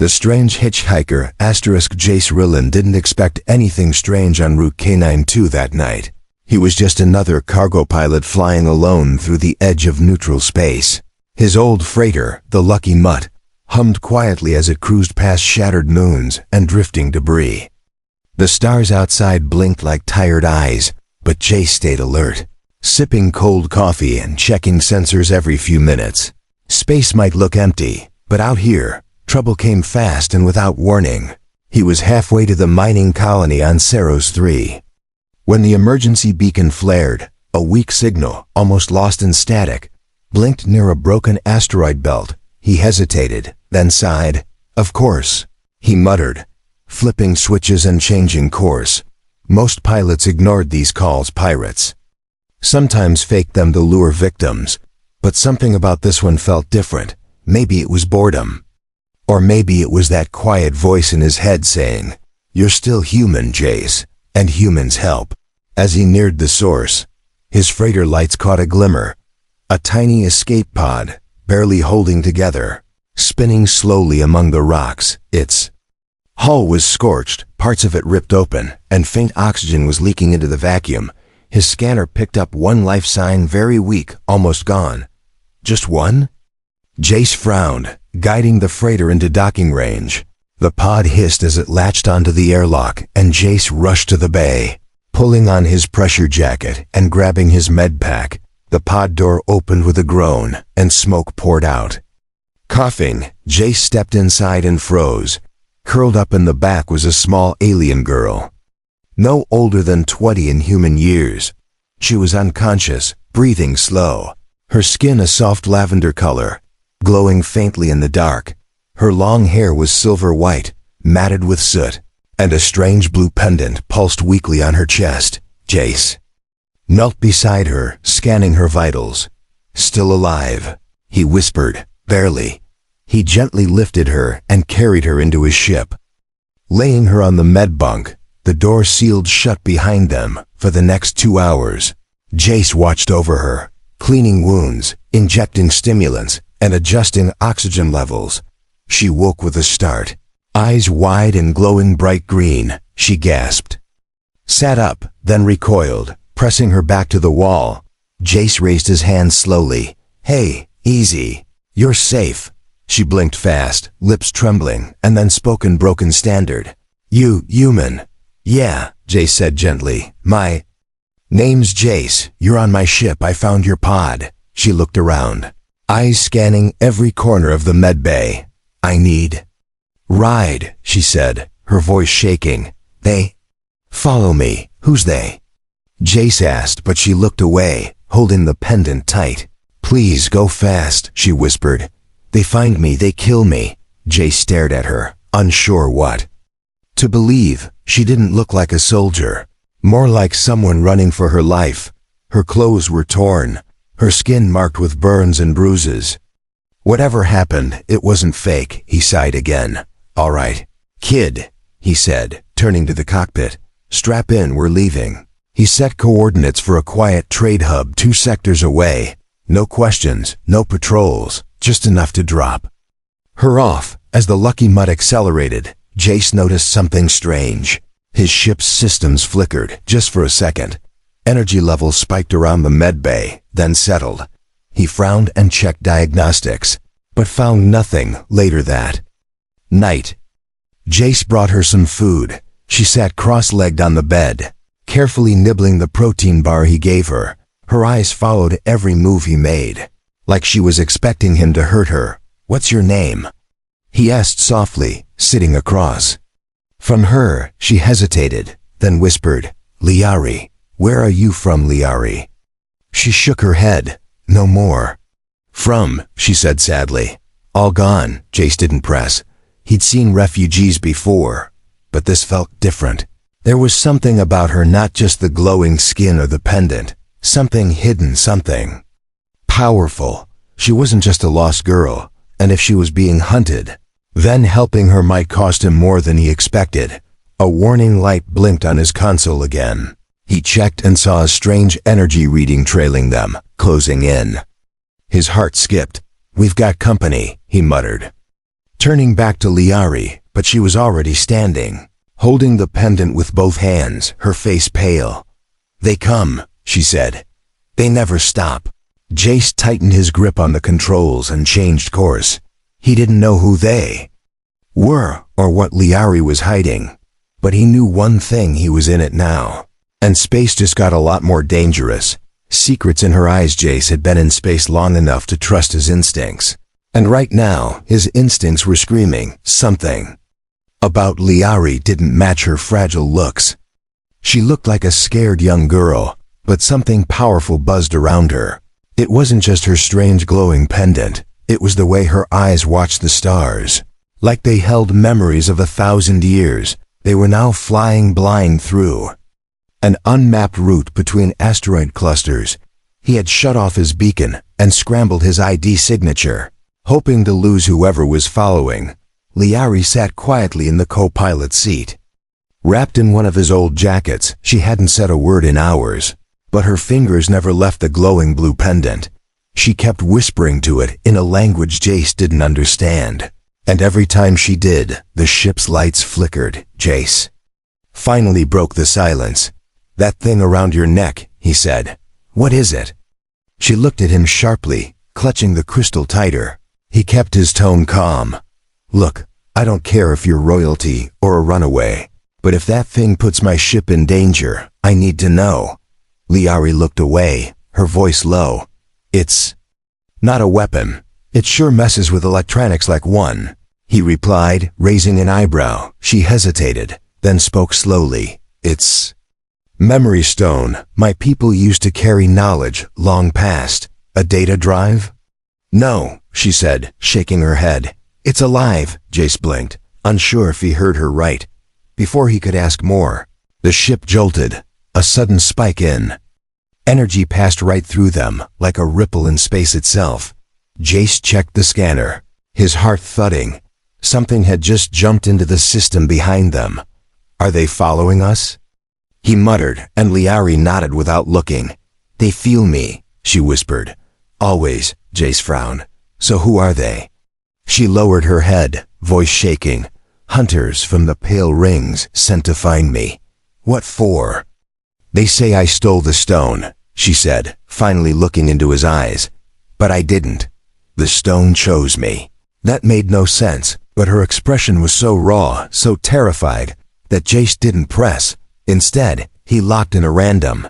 The strange hitchhiker Jace Rillin didn't expect anything strange en route K92 that night. He was just another cargo pilot flying alone through the edge of neutral space. His old freighter, the Lucky Mutt, hummed quietly as it cruised past shattered moons and drifting debris. The stars outside blinked like tired eyes, but Jace stayed alert, sipping cold coffee and checking sensors every few minutes. Space might look empty, but out here, trouble came fast and without warning. He was halfway to the mining colony on Saros 3. When the emergency beacon flared, a weak signal, almost lost in static, blinked near a broken asteroid belt. He hesitated, then sighed. Of course, he muttered, flipping switches and changing course. Most pilots ignored these calls pirates. Sometimes faked them to lure victims, but something about this one felt different. Maybe it was boredom. Or maybe it was that quiet voice in his head saying, "You're still human, Jace, and humans help." As he neared the source, his freighter lights caught a glimmer. A tiny escape pod, barely holding together, spinning slowly among the rocks. Its hull was scorched, parts of it ripped open, and faint oxygen was leaking into the vacuum. His scanner picked up one life sign, very weak, almost gone. Just one? Jace frowned, guiding the freighter into docking range. The pod hissed as it latched onto the airlock, and Jace rushed to the bay. Pulling on his pressure jacket and grabbing his med pack, the pod door opened with a groan, and smoke poured out. Coughing, Jace stepped inside and froze. Curled up in the back was a small alien girl. No older than 20 in human years. She was unconscious, breathing slow. Her skin a soft lavender color, glowing faintly in the dark. Her long hair was silver white, matted with soot, and a strange blue pendant pulsed weakly on her chest. Jace knelt beside her, scanning her vitals. "Still alive," he whispered, barely. He gently lifted her and carried her into his ship. Laying her on the med bunk, the door sealed shut behind them. For the next 2 hours, Jace watched over her, cleaning wounds, injecting stimulants, and adjusting oxygen levels. She woke with a start. Eyes wide and glowing bright green, she gasped. Sat up, then recoiled, pressing her back to the wall. Jace raised his hand slowly. "Hey, easy. You're safe." She blinked fast, lips trembling, and then spoke in broken standard. "You, human?" "Yeah," Jace said gently. "My name's Jace. You're on my ship. I found your pod." She looked around, eyes scanning every corner of the med bay. "I need ride," she said, her voice shaking. "They follow me." "Who's they?" Jace asked, but she looked away, holding the pendant tight. "Please go fast," she whispered. "They find me, they kill me." Jace stared at her, unsure what to believe. She didn't look like a soldier, more like someone running for her life. Her clothes were torn, her skin marked with burns and bruises. "Whatever happened, it wasn't fake," he sighed again. "All right, kid," he said, turning to the cockpit. "Strap in, we're leaving." He set coordinates for a quiet trade hub 2 sectors away. No questions, no patrols, just enough to drop her off. As the Lucky Mutt accelerated, Jace noticed something strange. His ship's systems flickered, just for a second. Energy levels spiked around the med bay, then settled. He frowned and checked diagnostics, but found nothing. Later that night, Jace brought her some food. She sat cross-legged on the bed, carefully nibbling the protein bar he gave her. Her eyes followed every move he made, like she was expecting him to hurt her. "What's your name?" he asked softly, sitting across from her. She hesitated, then whispered, "Liari." "Where are you from, Liari?" She shook her head. "No more." "From," she said sadly. "All gone." Jace didn't press. He'd seen refugees before, but this felt different. There was something about her, not just the glowing skin or the pendant. Something hidden, something powerful. She wasn't just a lost girl, and if she was being hunted, then helping her might cost him more than he expected. A warning light blinked on his console again. He checked and saw a strange energy reading trailing them, closing in. His heart skipped. "We've got company," he muttered. turning back to Liari, but she was already standing, holding the pendant with both hands, her face pale. "They come," she said. "They never stop." Jace tightened his grip on the controls and changed course. He didn't know who they were or what Liari was hiding, but he knew one thing: he was in it now. And space just got a lot more dangerous. Secrets in her eyes. Jace had been in space long enough to trust his instincts. And right now, his instincts were screaming something about Liari didn't match her fragile looks. She looked like a scared young girl, but something powerful buzzed around her. It wasn't just her strange glowing pendant, it was the way her eyes watched the stars. Like they held memories of 1,000 years, they were now flying blind through an unmapped route between asteroid clusters. He had shut off his beacon and scrambled his ID signature, hoping to lose whoever was following. Liari sat quietly in the co-pilot seat. Wrapped in one of his old jackets, she hadn't said a word in hours, but her fingers never left the glowing blue pendant. She kept whispering to it in a language Jace didn't understand, and every time she did, the ship's lights flickered. Jace finally broke the silence. "That thing around your neck," he said. "What is it?" She looked at him sharply, clutching the crystal tighter. He kept his tone calm. "Look, I don't care if you're royalty or a runaway, but if that thing puts my ship in danger, I need to know." Liari looked away, her voice low. "It's not a weapon. It sure messes with electronics like one," he replied, raising an eyebrow. She hesitated, then spoke slowly. "It's memory stone. My people used to carry knowledge long past. A data drive?" "No," she said, shaking her head. "It's alive." Jace blinked, unsure if he heard her right. Before he could ask more, the ship jolted. A sudden spike in energy passed right through them, like a ripple in space itself. Jace checked the scanner, his heart thudding. Something had just jumped into the system behind them. "Are they following us?" he muttered, and Liari nodded without looking. "They feel me," she whispered. "Always," Jace frowned. "So who are they?" She lowered her head, voice shaking. "Hunters from the pale rings sent to find me." "What for?" "They say I stole the stone," she said, finally looking into his eyes. "But I didn't. The stone chose me." That made no sense, but her expression was so raw, so terrified, that Jace didn't press. Instead, he locked in a random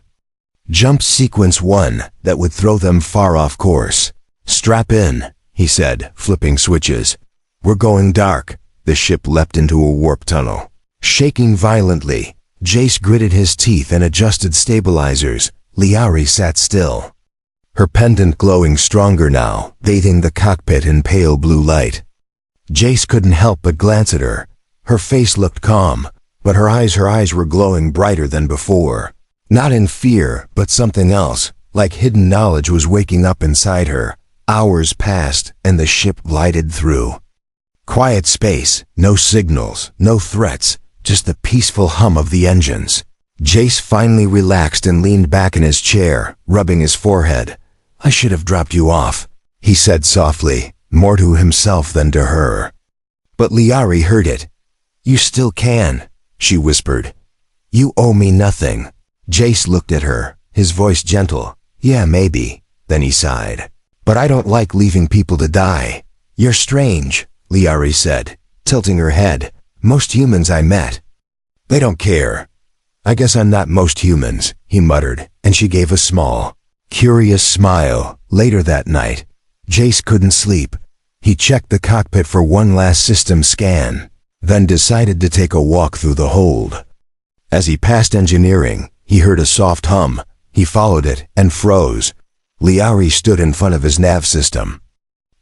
jump sequence 1 that would throw them far off course. "Strap in," he said, flipping switches. "We're going dark." The ship leapt into a warp tunnel. Shaking violently, Jace gritted his teeth and adjusted stabilizers. Liari sat still, her pendant glowing stronger now, bathing the cockpit in pale blue light. Jace couldn't help but glance at her. Her face looked calm, but her eyes were glowing brighter than before. Not in fear, but something else, like hidden knowledge was waking up inside her. Hours passed, and the ship glided through quiet space, no signals, no threats, just the peaceful hum of the engines. Jace finally relaxed and leaned back in his chair, rubbing his forehead. "I should have dropped you off," he said softly, more to himself than to her. But Liari heard it. "You still can," she whispered. "You owe me nothing." Jace looked at her, his voice gentle. "Yeah, maybe." Then he sighed. "But I don't like leaving people to die." "You're strange," Liari said, tilting her head. "Most humans I met, they don't care." "I guess I'm not most humans," he muttered, and she gave a small, curious smile. Later that night, Jace couldn't sleep. He checked the cockpit for one last system scan, then decided to take a walk through the hold. As he passed engineering, he heard a soft hum. He followed it and froze. Liari stood in front of his nav system.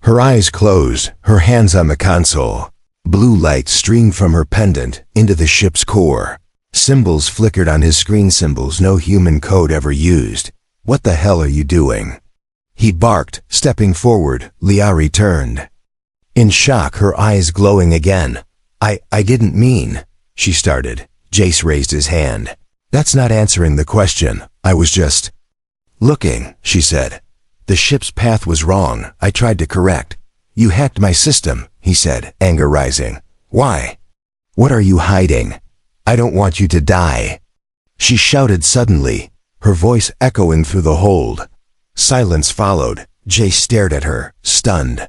Her eyes closed, her hands on the console. Blue light streamed from her pendant into the ship's core. Symbols flickered on his screen, symbols no human code ever used. "What the hell are you doing?" he barked, stepping forward. Liari turned in shock, her eyes glowing again. I didn't mean," she started. Jace raised his hand. "That's not answering the question. I was just looking," she said. "The ship's path was wrong. I tried to correct." You hacked my system, he said, anger rising. Why? What are you hiding? I don't want you to die. She shouted suddenly, her voice echoing through the hold. Silence followed. Jace stared at her, stunned.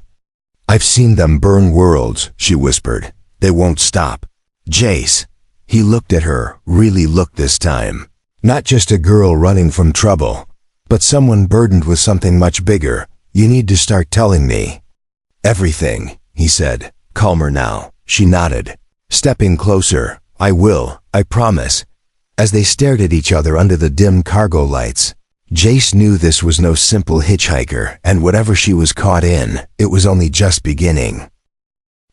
I've seen them burn worlds, she whispered. They won't stop. Jace. He looked at her, really looked this time. Not just a girl running from trouble, but someone burdened with something much bigger. You need to start telling me. Everything, he said, calmer now. She nodded, stepping closer. I will, I promise. As they stared at each other under the dim cargo lights, Jace knew this was no simple hitchhiker, and whatever she was caught in, it was only just beginning.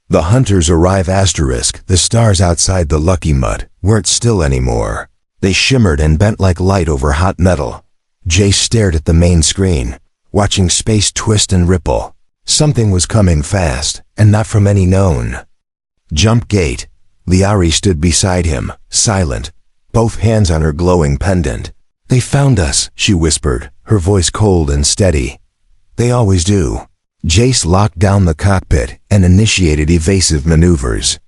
The hunters arrive. The stars outside the Lucky Mud weren't still anymore. They shimmered and bent like light over hot metal. Jace stared at the main screen, watching space twist and ripple. Something was coming fast, and not from any known. Jump gate. Liari stood beside him, silent, both hands on her glowing pendant. They found us, she whispered, her voice cold and steady. They always do. Jace locked down the cockpit and initiated evasive maneuvers.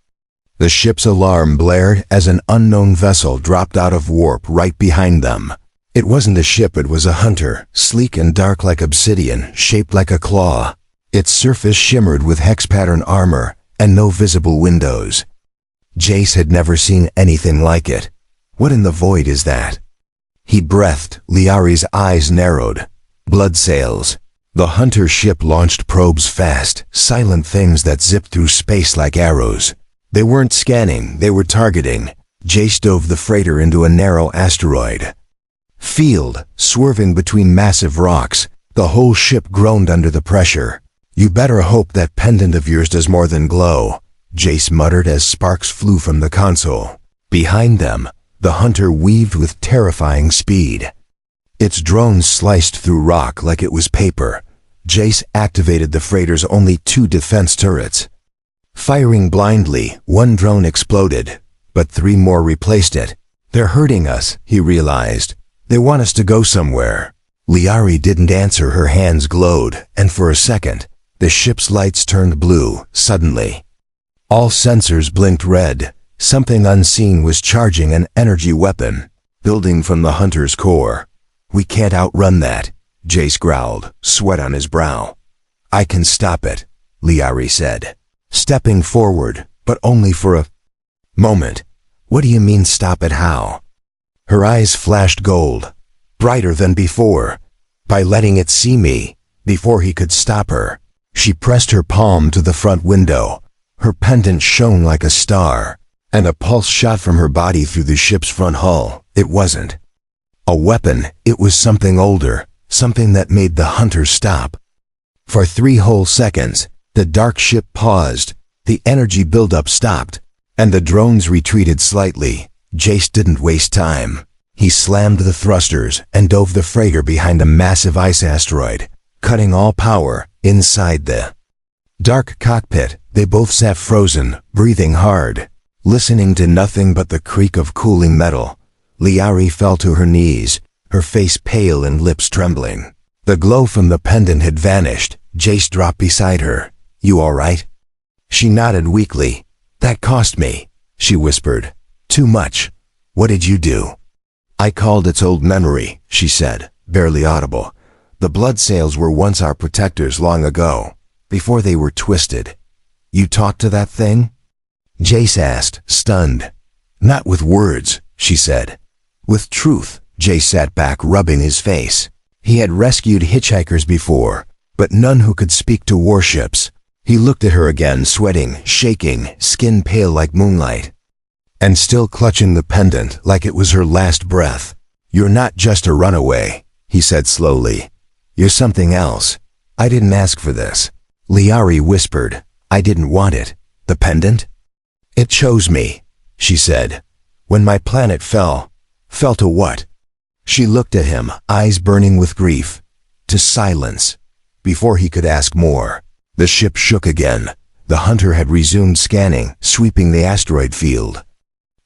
The ship's alarm blared as an unknown vessel dropped out of warp right behind them. It wasn't a ship, it was a hunter, sleek and dark like obsidian, shaped like a claw. Its surface shimmered with hex-pattern armor and no visible windows. Jace had never seen anything like it. What in the void is that? He breathed. Liari's eyes narrowed. Blood sails. The hunter ship launched probes fast, silent things that zipped through space like arrows. They weren't scanning, they were targeting. Jace dove the freighter into a narrow asteroid field, swerving between massive rocks. The whole ship groaned under the pressure. You better hope that pendant of yours does more than glow, Jace muttered as sparks flew from the console. Behind them, the hunter weaved with terrifying speed. Its drones sliced through rock like it was paper. Jace activated the freighter's only 2 defense turrets. Firing blindly, one drone exploded, but 3 more replaced it. They're hurting us, he realized. They want us to go somewhere. Liari didn't answer. Her hands glowed, and for a second, the ship's lights turned blue, suddenly. All sensors blinked red. Something unseen was charging an energy weapon, building from the hunter's core. We can't outrun that, Jace growled, sweat on his brow. I can stop it, Liari said, stepping forward, but only for a moment. What do you mean stop it? How? Her eyes flashed gold, brighter than before. By letting it see me, before he could stop her. She pressed her palm to the front window. Her pendant shone like a star, and a pulse shot from her body through the ship's front hull. It wasn't a weapon, it was something older, something that made the hunter stop. For 3 whole seconds, the dark ship paused, the energy buildup stopped, and the drones retreated slightly. Jace didn't waste time. He slammed the thrusters and dove the freighter behind a massive ice asteroid, cutting all power. Inside the dark cockpit, they both sat frozen, breathing hard, listening to nothing but the creak of cooling metal. Liari fell to her knees, her face pale and lips trembling. The glow from the pendant had vanished. Jace dropped beside her. You all right? She nodded weakly. That cost me, she whispered. Too much. What did you do? I called its old memory, she said, barely audible. The blood sails were once our protectors long ago, before they were twisted. You talked to that thing? Jace asked, stunned. Not with words, she said. With truth. Jace sat back, rubbing his face. He had rescued hitchhikers before, but none who could speak to warships. He looked at her again, sweating, shaking, skin pale like moonlight, and still clutching the pendant like it was her last breath. You're not just a runaway, he said slowly. You're something else. I didn't ask for this. Liari whispered. I didn't want it. The pendant? It chose me, she said. When my planet fell to what? She looked at him, eyes burning with grief. To silence. Before he could ask more, the ship shook again. The hunter had resumed scanning, sweeping the asteroid field.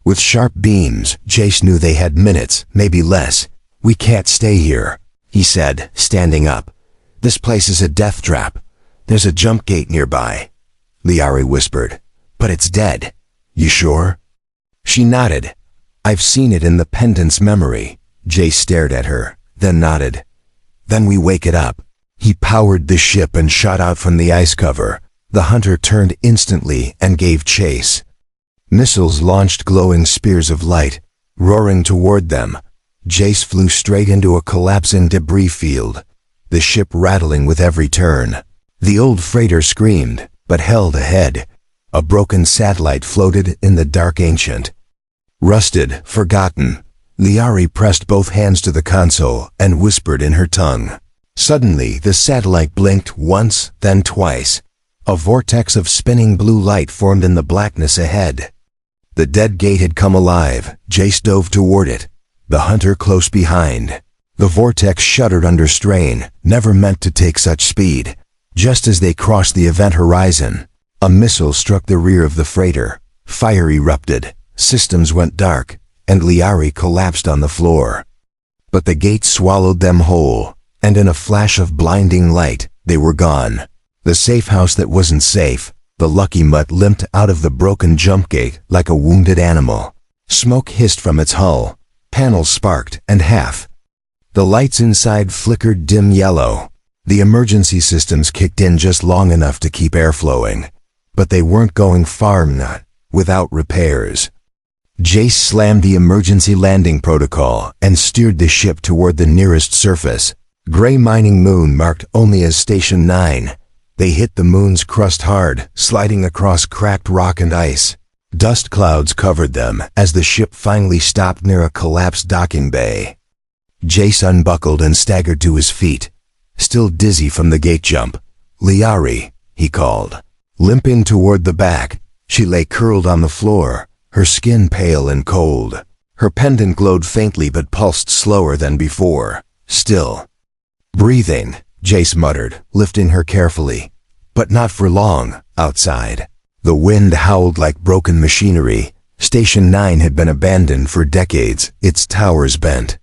With sharp beams, Jace knew they had minutes, maybe less. We can't stay here, he said, standing up. This place is a death trap. "There's a jump gate nearby," Liari whispered. "But it's dead." "You sure?" She nodded. "I've seen it in the pendant's memory." Jace stared at her, then nodded. "Then we wake it up." He powered the ship and shot out from the ice cover. The hunter turned instantly and gave chase. Missiles launched glowing spears of light, roaring toward them. Jace flew straight into a collapsing debris field, the ship rattling with every turn. The old freighter screamed, but held ahead. A broken satellite floated in the dark ancient. Rusted, forgotten, Liari pressed both hands to the console and whispered in her tongue. Suddenly, the satellite blinked once, then twice. A vortex of spinning blue light formed in the blackness ahead. The dead gate had come alive. Jace dove toward it, the hunter close behind. The vortex shuddered under strain, never meant to take such speed. Just as they crossed the event horizon, a missile struck the rear of the freighter. Fire erupted, systems went dark, and Liari collapsed on the floor. But the gate swallowed them whole, and in a flash of blinding light, they were gone. The safe house that wasn't safe, the lucky mutt limped out of the broken jump gate like a wounded animal. Smoke hissed from its hull, panels sparked, and the lights inside flickered dim yellow. The emergency systems kicked in just long enough to keep air flowing, but they weren't going far without repairs. Jace slammed the emergency landing protocol and steered the ship toward the nearest surface. Gray mining moon marked only as Station 9. They hit the moon's crust hard, sliding across cracked rock and ice. Dust clouds covered them as the ship finally stopped near a collapsed docking bay. Jace unbuckled and staggered to his feet, still dizzy from the gate jump. "Liari," he called. Limping toward the back, she lay curled on the floor, her skin pale and cold. Her pendant glowed faintly but pulsed slower than before. "Still breathing," Jace muttered, lifting her carefully. But not for long. Outside, the wind howled like broken machinery. Station 9 had been abandoned for decades, its towers bent.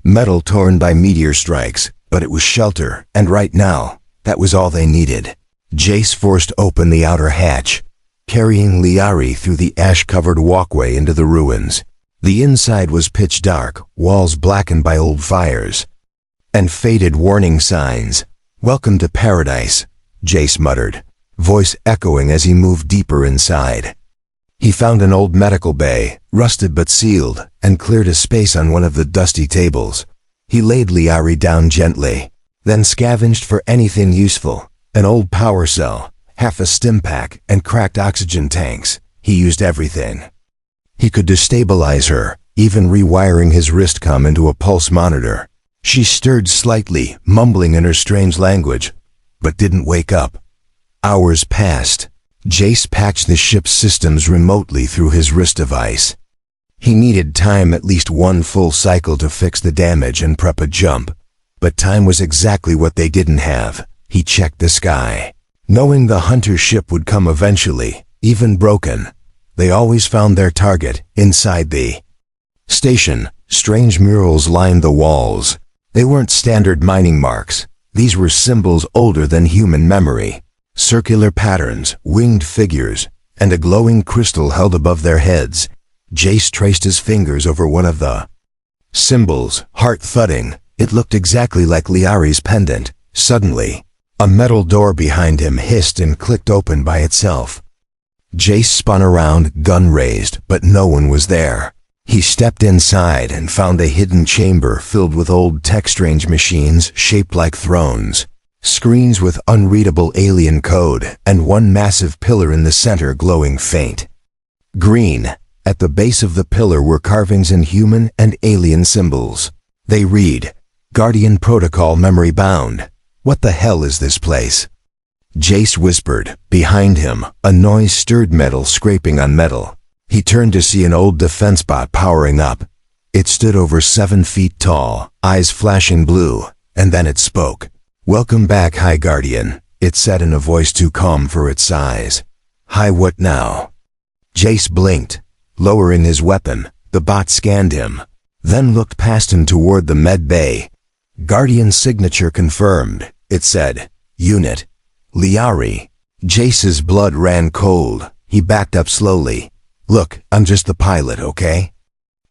Metal torn by meteor strikes, but it was shelter, and right now, that was all they needed. Jace forced open the outer hatch, carrying Liari through the ash-covered walkway into the ruins. The inside was pitch dark, walls blackened by old fires, and faded warning signs. "Welcome to paradise," Jace muttered, voice echoing as he moved deeper inside. He found an old medical bay, rusted but sealed, and cleared a space on one of the dusty tables. He laid Liari down gently, then scavenged for anything useful. An old power cell, half a stim pack, and cracked oxygen tanks. He used everything. He could destabilize her, even rewiring his wristcom into a pulse monitor. She stirred slightly, mumbling in her strange language, but didn't wake up. Hours passed. Jace patched the ship's systems remotely through his wrist device. He needed time, at least one full cycle, to fix the damage and prep a jump. But time was exactly what they didn't have. He checked the sky. Knowing the hunter ship would come eventually, even broken, they always found their target inside the station. Strange murals lined the walls. They weren't standard mining marks. These were symbols older than human memory. Circular patterns, winged figures, and a glowing crystal held above their heads. Jace traced his fingers over one of the symbols, heart thudding. It looked exactly like Liari's pendant. Suddenly, a metal door behind him hissed and clicked open by itself. Jace spun around, gun raised, but no one was there. He stepped inside and found a hidden chamber filled with old tech-strange machines shaped like thrones. Screens with unreadable alien code, and one massive pillar in the center glowing faint green. At the base of the pillar were carvings in human and alien symbols. They read, "Guardian Protocol Memory Bound." "What the hell is this place?" Jace whispered. Behind him, a noise stirred metal scraping on metal. He turned to see an old defense bot powering up. It stood over 7 feet tall, eyes flashing blue, and then it spoke. "Welcome back, High Guardian," it said in a voice too calm for its size. "Hi, what now?" Jace blinked. Lowering his weapon, the bot scanned him, then looked past him toward the med bay. "Guardian signature confirmed," it said. "Unit Liari. Jace's blood ran cold. He backed up slowly. Look, I'm just the pilot, okay?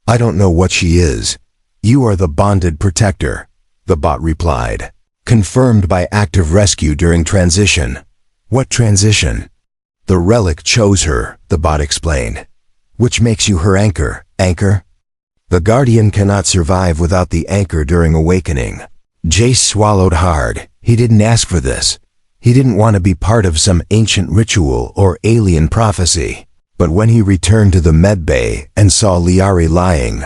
I don't know what she is. You are the bonded protector, the bot replied. Confirmed by active rescue during transition. What transition? The relic chose her, the bot explained. Which makes you her anchor, anchor? The Guardian cannot survive without the anchor during awakening. Jace swallowed hard. He didn't ask for this. He didn't want to be part of some ancient ritual or alien prophecy. But when he returned to the medbay and saw Liari lying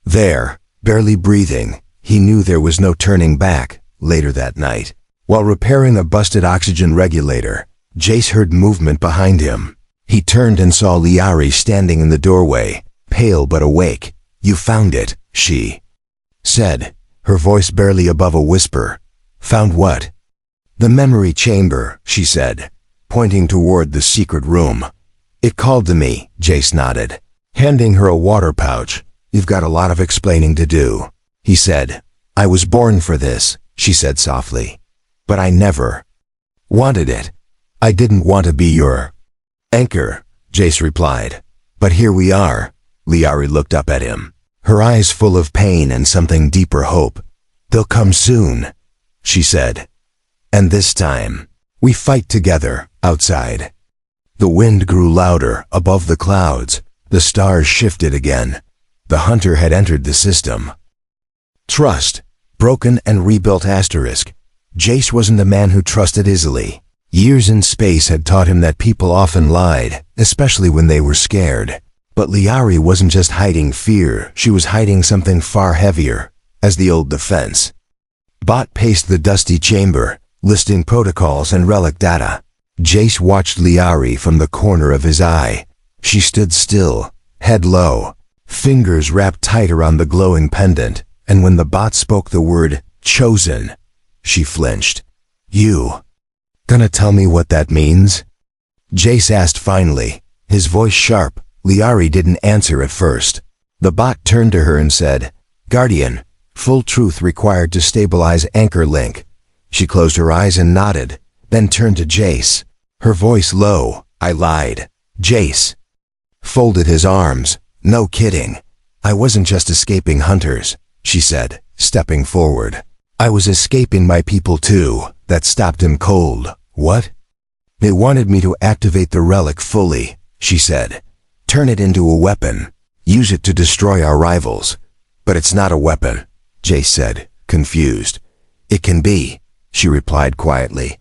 there, barely breathing, he knew there was no turning back. Later that night, while repairing a busted oxygen regulator, Jace heard movement behind him. He turned and saw Liari standing in the doorway, pale but awake. You found it, she said, her voice barely above a whisper. Found what? The memory chamber, she said, pointing toward the secret room. It called to me, Jace nodded, handing her a water pouch. You've got a lot of explaining to do, he said. I was born for this, she said softly. But I never wanted it. I didn't want to be your anchor, Jace replied. But here we are. Liari looked up at him, her eyes full of pain and something deeper hope. They'll come soon, she said. And this time, we fight together, outside. The wind grew louder, above the clouds. The stars shifted again. The hunter had entered the system. Trust. Broken and rebuilt asterisk. Jace wasn't a man who trusted easily. Years in space had taught him that people often lied, especially when they were scared. But Liari wasn't just hiding fear, she was hiding something far heavier, as the old defense. Bot paced the dusty chamber, listing protocols and relic data. Jace watched Liari from the corner of his eye. She stood still, head low, fingers wrapped tight around the glowing pendant, and when the bot spoke the word, chosen, she flinched. You gonna tell me what that means? Jace asked finally, his voice sharp. Liari didn't answer at first. The bot turned to her and said, Guardian, full truth required to stabilize anchor link. She closed her eyes and nodded, then turned to Jace. Her voice low. I lied. Jace folded his arms. No kidding. I wasn't just escaping hunters, she said, stepping forward. I was escaping my people too. That stopped him cold. What? They wanted me to activate the relic fully, she said. Turn it into a weapon. Use it to destroy our rivals. But it's not a weapon, Jace said, confused. It can be, she replied quietly,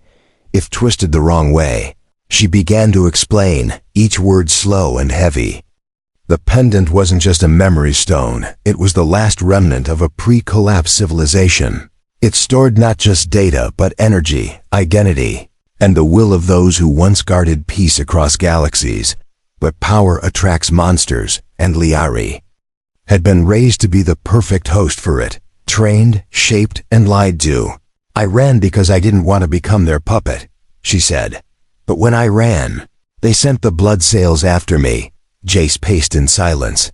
if twisted the wrong way. She began to explain, each word slow and heavy. The pendant wasn't just a memory stone, it was the last remnant of a pre-collapse civilization. It stored not just data, but energy, identity, and the will of those who once guarded peace across galaxies. But power attracts monsters, and Liari had been raised to be the perfect host for it, trained, shaped, and lied to. I ran because I didn't want to become their puppet, she said. But when I ran, they sent the blood sails after me. Jace paced in silence,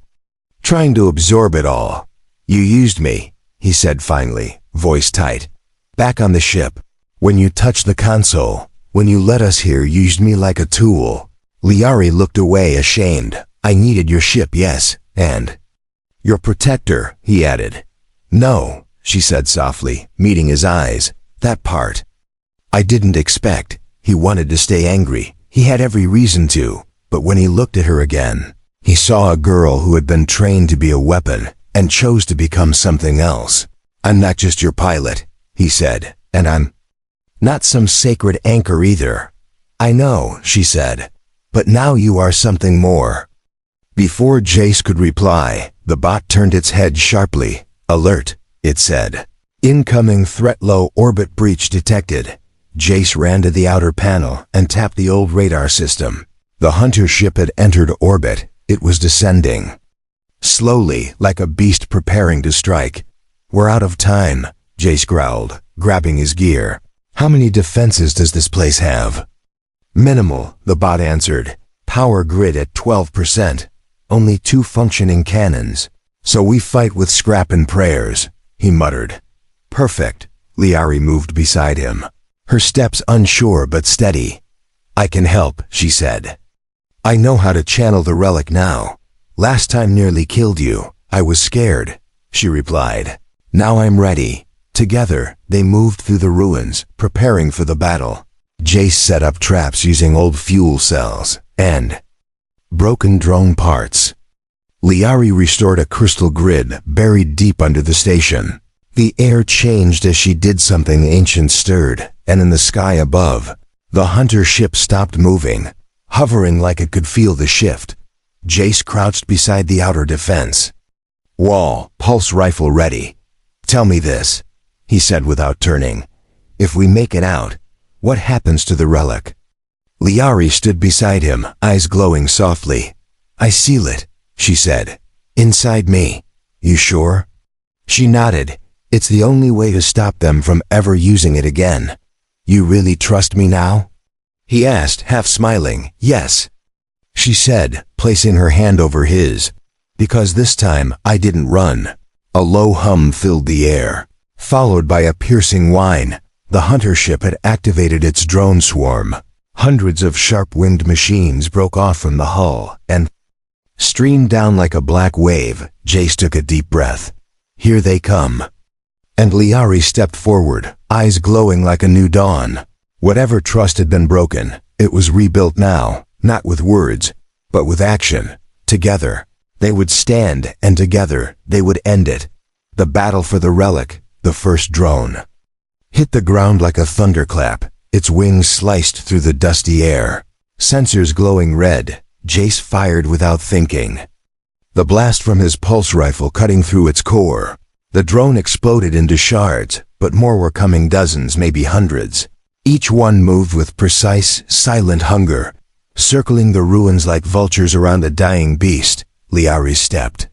trying to absorb it all. You used me, he said finally, voice tight. Back on the ship, when you touched the console, when you let us here, you used me like a tool. Liari looked away, ashamed. I needed your ship, yes, and your protector, he added. No, she said softly, meeting his eyes. That part I didn't expect. He wanted to stay angry. He had every reason to. But when he looked at her again, he saw a girl who had been trained to be a weapon and chose to become something else. I'm not just your pilot, he said, and I'm not some sacred anchor either. I know, she said, but now you are something more. Before Jace could reply, the bot turned its head sharply. Alert, it said. Incoming threat, low orbit breach detected. Jace ran to the outer panel and tapped the old radar system. The hunter ship had entered orbit. It was descending slowly, like a beast preparing to strike. We're out of time, Jace growled, grabbing his gear. How many defenses does this place have? Minimal, the bot answered. Power grid at 12%. Only 2 functioning cannons. So we fight with scrap and prayers, he muttered. Perfect. Liari moved beside him. her steps unsure but steady. "I can help," she said. "I know how to channel the relic now. Last time nearly killed you. I was scared," she replied. "Now I'm ready." Together, they moved through the ruins, preparing for the battle. Jace set up traps using old fuel cells and broken drone parts. Liari restored a crystal grid buried deep under the station. The air changed as she did something ancient stirred, and in the sky above, the hunter ship stopped moving, hovering like it could feel the shift. Jace crouched beside the outer defense. Wall, pulse rifle ready. "Tell me this," he said without turning. "If we make it out, what happens to the relic?" Liari stood beside him, eyes glowing softly. "I seal it," she said. "Inside me. You sure?" She nodded. "It's the only way to stop them from ever using it again." "You really trust me now?" he asked, half smiling. "Yes," she said, placing her hand over his. "Because this time I didn't run." A low hum filled the air, followed by a piercing whine. The hunter ship had activated its drone swarm. Hundreds of sharp-winged machines broke off from the hull and streamed down like a black wave. Jace took a deep breath. "Here they come." And Liari stepped forward, eyes glowing like a new dawn. Whatever trust had been broken, it was rebuilt now, not with words, but with action. Together, they would stand, and together, they would end it. The battle for the relic, the first drone, hit the ground like a thunderclap, its wings sliced through the dusty air. Sensors glowing red, Jace fired without thinking. The blast from his pulse rifle cutting through its core. The drone exploded into shards, but more were coming, dozens, maybe hundreds. Each one moved with precise, silent hunger, circling the ruins like vultures around a dying beast. Liari stepped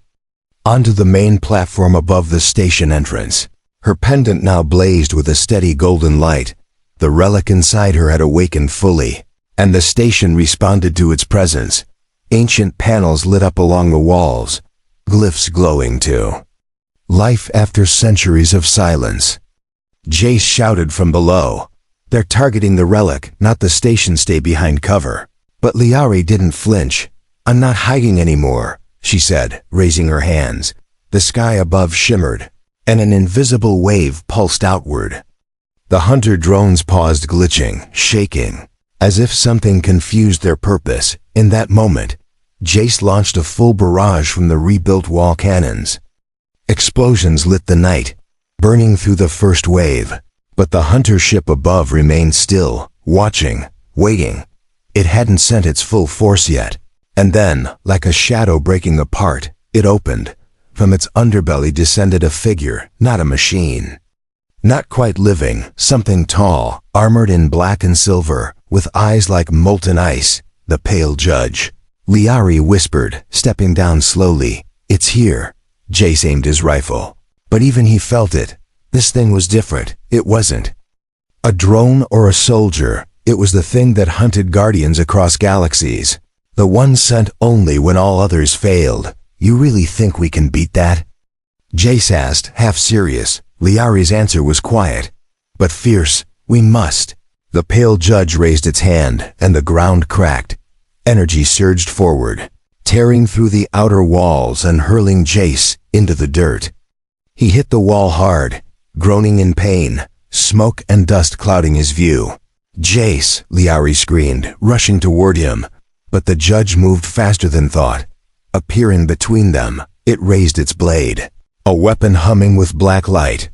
onto the main platform above the station entrance. Her pendant now blazed with a steady golden light. The relic inside her had awakened fully, and the station responded to its presence. Ancient panels lit up along the walls, glyphs glowing too. Life after centuries of silence. Jace shouted from below. "They're targeting the relic, not the station. Stay behind cover." But Liari didn't flinch. "I'm not hiding anymore," she said, raising her hands. The sky above shimmered, and an invisible wave pulsed outward. The hunter drones paused, glitching, shaking, as if something confused their purpose. In that moment, Jace launched a full barrage from the rebuilt wall cannons. Explosions lit the night, burning through the first wave. But the hunter ship above remained still, watching, waiting. It hadn't sent its full force yet. And then, like a shadow breaking apart, it opened. From its underbelly descended a figure, not a machine. Not quite living, something tall, armored in black and silver, with eyes like molten ice. The pale judge. Liari whispered, stepping down slowly. "It's here." Jace aimed his rifle. But even he felt it. This thing was different. It wasn't a drone or a soldier. It was the thing that hunted guardians across galaxies. The one sent only when all others failed. "You really think we can beat that?" Jace asked, half serious. Liari's answer was quiet, but fierce. "We must." The pale judge raised its hand, and the ground cracked. Energy surged forward, tearing through the outer walls and hurling Jace into the dirt. He hit the wall hard, groaning in pain, smoke and dust clouding his view. "Jace!" Liari screamed, rushing toward him. But the judge moved faster than thought. Appearing between them, it raised its blade, a weapon humming with black light.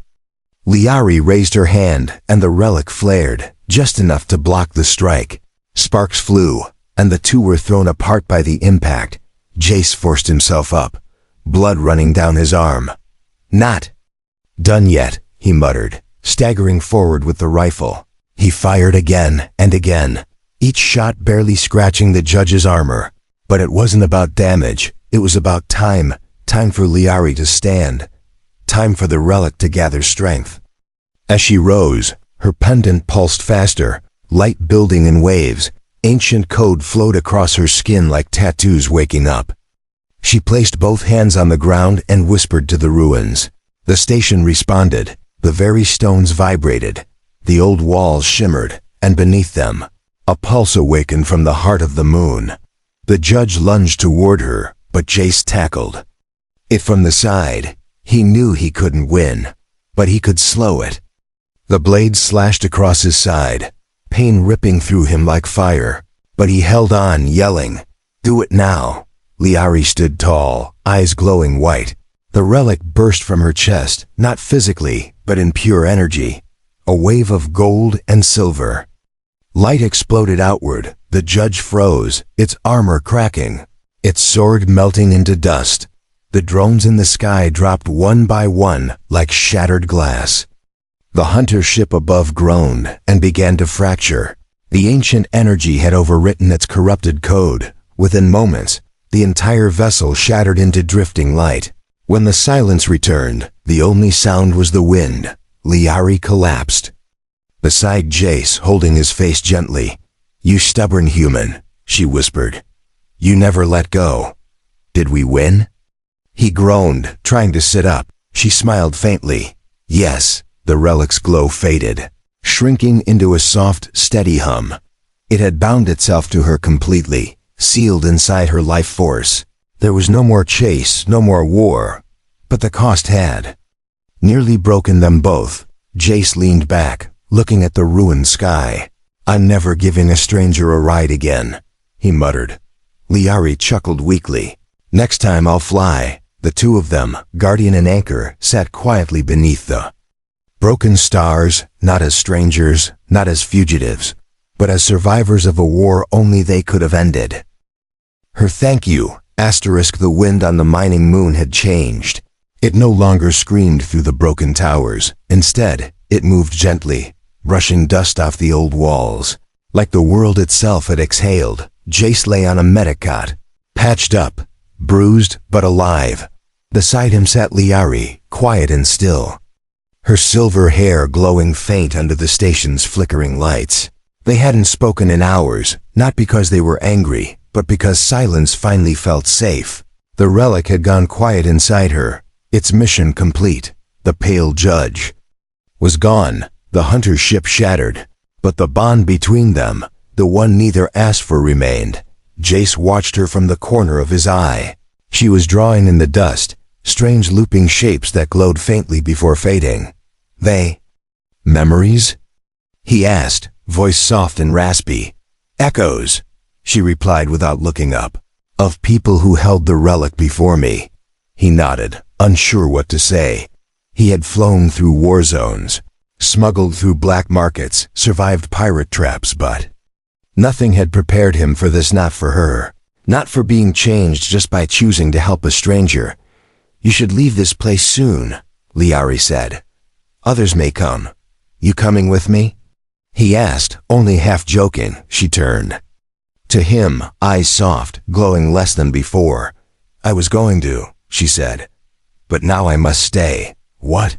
Liari raised her hand, and the relic flared, just enough to block the strike. Sparks flew, and the two were thrown apart by the impact. Jace forced himself up, blood running down his arm. "Not done yet," he muttered, staggering forward with the rifle. He fired again and again, each shot barely scratching the judge's armor. But it wasn't about damage, it was about time. Time for Liari to stand. Time for the relic to gather strength. As she rose, her pendant pulsed faster, light building in waves. Ancient code flowed across her skin like tattoos waking up. She placed both hands on the ground and whispered to the ruins. The station responded. The very stones vibrated. The old walls shimmered, and beneath them, a pulse awakened from the heart of the moon. The judge lunged toward her, but Jace tackled it from the side. He knew he couldn't win, but he could slow it. The blade slashed across his side, pain ripping through him like fire, but he held on, yelling, "Do it now." Liari stood tall, eyes glowing white. The relic burst from her chest, not physically, but in pure energy, a wave of gold and silver. Light exploded outward. The judge froze, its armor cracking, its sword melting into dust. The drones in the sky dropped one by one like shattered glass. The hunter ship above groaned and began to fracture. The ancient energy had overwritten its corrupted code. Within moments, the entire vessel shattered into drifting light. When the silence returned, the only sound was the wind. Liari collapsed beside Jace, holding his face gently. "You stubborn human," she whispered. "You never let go. Did we win?" He groaned, trying to sit up. She smiled faintly. "Yes." The relic's glow faded, shrinking into a soft, steady hum. It had bound itself to her completely, sealed inside her life force. There was no more chase, no more war, but the cost had nearly broken them both. Jace leaned back, looking at the ruined sky. "I'm never giving a stranger a ride again," he muttered. Liari chuckled weakly. "Next time I'll fly." The two of them, guardian and anchor, sat quietly beneath the broken stars, not as strangers, not as fugitives, but as survivors of a war only they could have ended. Her thank you, the wind on the mining moon had changed. It no longer screamed through the broken towers. Instead, it moved gently, brushing dust off the old walls. Like the world itself had exhaled, Jace lay on a medicot, patched up, bruised but alive. Beside him sat Liari, quiet and still, her silver hair glowing faint under the station's flickering lights. They hadn't spoken in hours, not because they were angry, but because silence finally felt safe. The relic had gone quiet inside her, its mission complete. The pale judge was gone, the hunter's ship shattered, but the bond between them, the one neither asked for, remained. Jace watched her from the corner of his eye. She was drawing in the dust, strange looping shapes that glowed faintly before fading. "They memories?" he asked, voice soft and raspy. "Echoes," she replied without looking up. "Of people who held the relic before me." He nodded, unsure what to say. He had flown through war zones, smuggled through black markets, survived pirate traps, but nothing had prepared him for this, not for her. Not for being changed just by choosing to help a stranger. "You should leave this place soon," Liari said. "Others may come. You coming with me?" He asked, only half joking. She turned to him, eyes soft, glowing less than before. "I was going to," she said, "but now I must stay." "What?"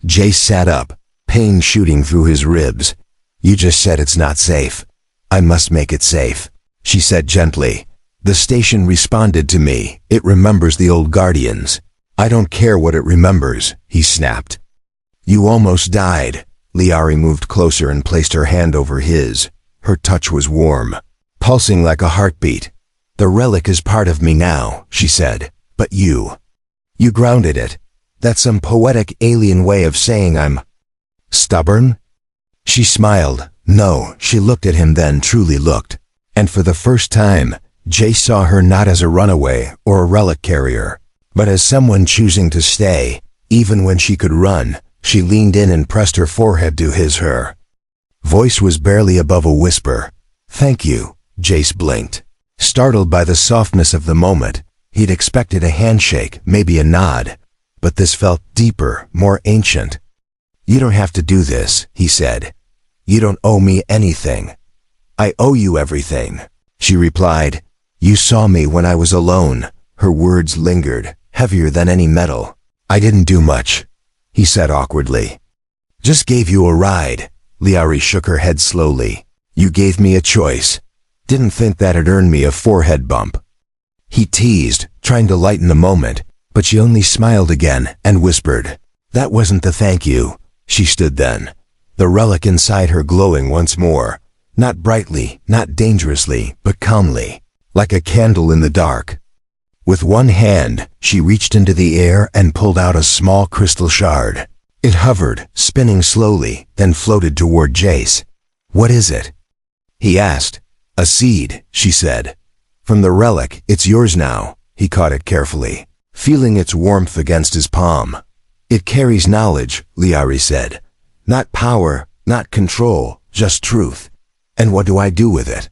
Jace sat up, pain shooting through his ribs. "You just said it's not safe." "I must make it safe," she said gently. "The station responded to me. It remembers the old guardians." "I don't care what it remembers," he snapped. "You almost died." Liari moved closer and placed her hand over his. Her touch was warm, pulsing like a heartbeat. "The relic is part of me now," she said. "But you grounded it. That's some poetic alien way of saying I'm stubborn?" She smiled. No, she looked at him, then truly looked. And for the first time, Jay saw her not as a runaway or a relic carrier, but as someone choosing to stay, even when she could run. She leaned in and pressed her forehead to his. Her voice was barely above a whisper. "Thank you," Jace blinked, startled by the softness of the moment. He'd expected a handshake, maybe a nod, but this felt deeper, more ancient. "You don't have to do this," he said. "You don't owe me anything." "I owe you everything," she replied. "You saw me when I was alone." Her words lingered, heavier than any metal. "I didn't do much," he said awkwardly. "Just gave you a ride." Liari shook her head slowly. "You gave me a choice. Didn't think that'd earn me a forehead bump." He teased, trying to lighten the moment, but she only smiled again and whispered, "That wasn't the thank you." She stood then, the relic inside her glowing once more, not brightly, not dangerously, but calmly, like a candle in the dark. With one hand, she reached into the air and pulled out a small crystal shard. It hovered, spinning slowly, then floated toward Jace. "What is it?" he asked. "A seed," she said. "From the relic, it's yours now." He caught it carefully, feeling its warmth against his palm. "It carries knowledge," Liari said. "Not power, not control, just truth. And what do I do with it?"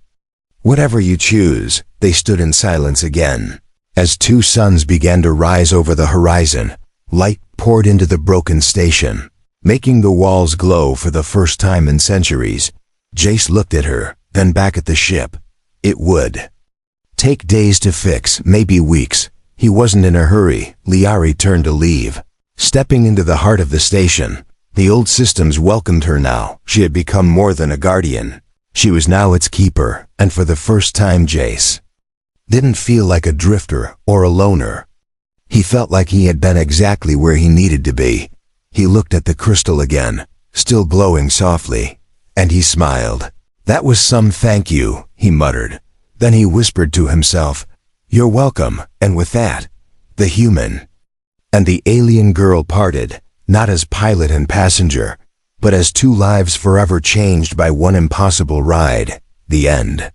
"Whatever you choose." They stood in silence again. As two suns began to rise over the horizon, light poured into the broken station, making the walls glow for the first time in centuries. Jace looked at her, then back at the ship. It would take days to fix, maybe weeks. He wasn't in a hurry. Liari turned to leave. Stepping into the heart of the station, the old systems welcomed her now. She had become more than a guardian. She was now its keeper, and for the first time Jace didn't feel like a drifter or a loner. He felt like he had been exactly where he needed to be. He looked at the crystal again, still glowing softly, and he smiled. "That was some thank you," he muttered. Then he whispered to himself, "You're welcome," and with that, the human and the alien girl parted, not as pilot and passenger, but as two lives forever changed by one impossible ride. The end.